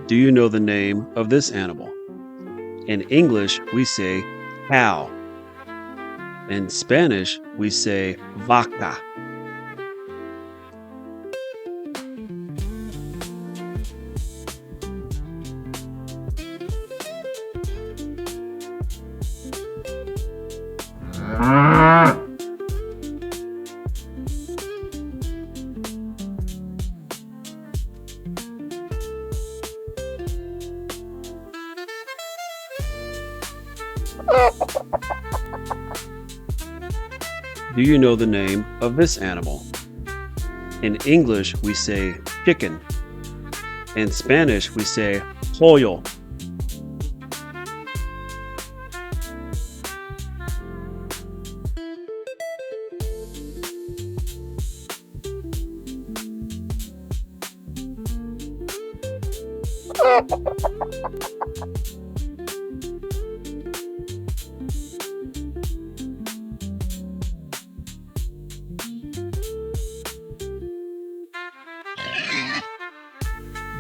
Do you know the name of this animal? In English, we say cow. In Spanish, we say vaca. Do you know the name of this animal? In English, we say chicken. In Spanish, we say pollo.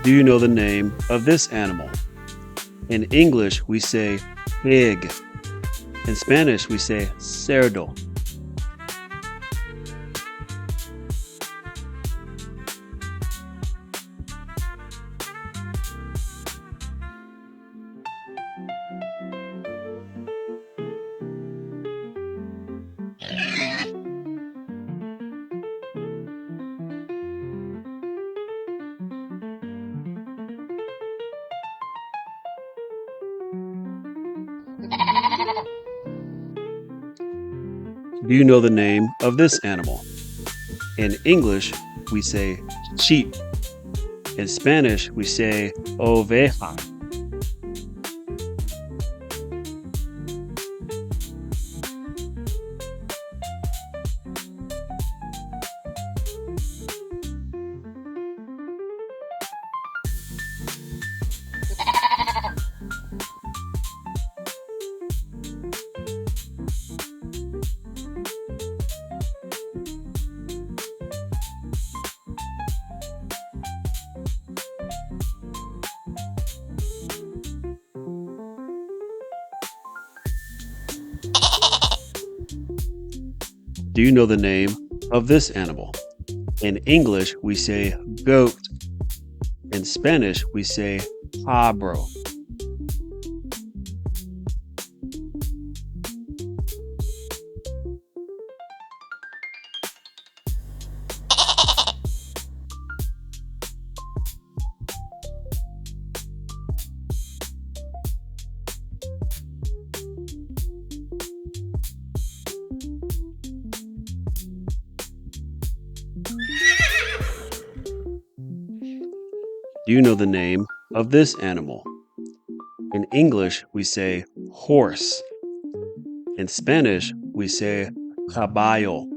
Do you know the name of this animal? In English, we say pig. In Spanish, we say cerdo. Do you know the name of this animal? In English, we say sheep. In Spanish, we say oveja. Do you know the name of this animal? In English, we say goat. In Spanish, we say cabro. Do you know the name of this animal? In English, we say horse. In Spanish, we say caballo.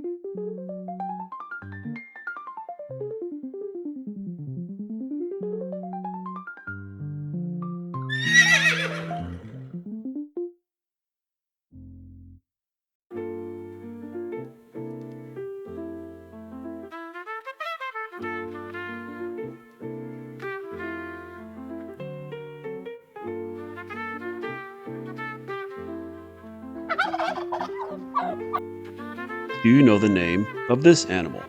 Do you know the name of this animal?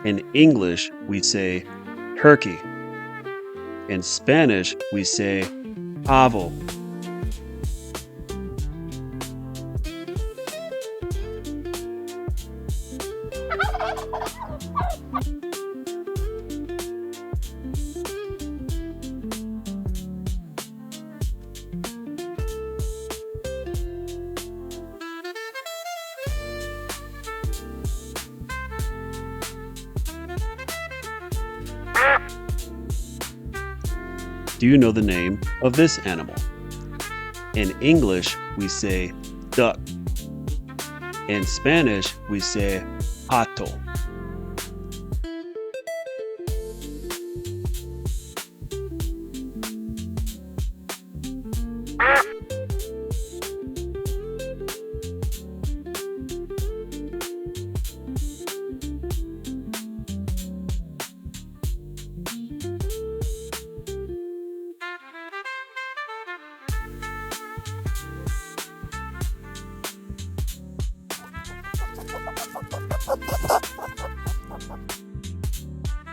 In English, we say turkey. In Spanish, we say pavo. Do you know the name of this animal? In English, we say duck. In Spanish, we say pato.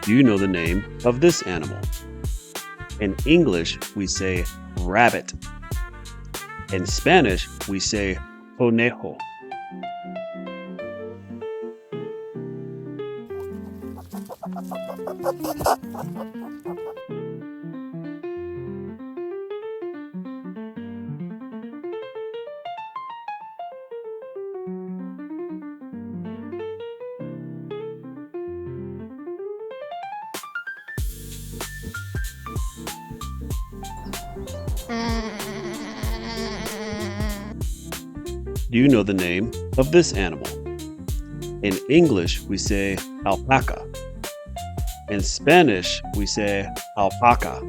Do you know the name of this animal? In English, we say rabbit. In Spanish, we say conejo. Do you know the name of this animal? In English, we say alpaca. In Spanish, we say alpaca.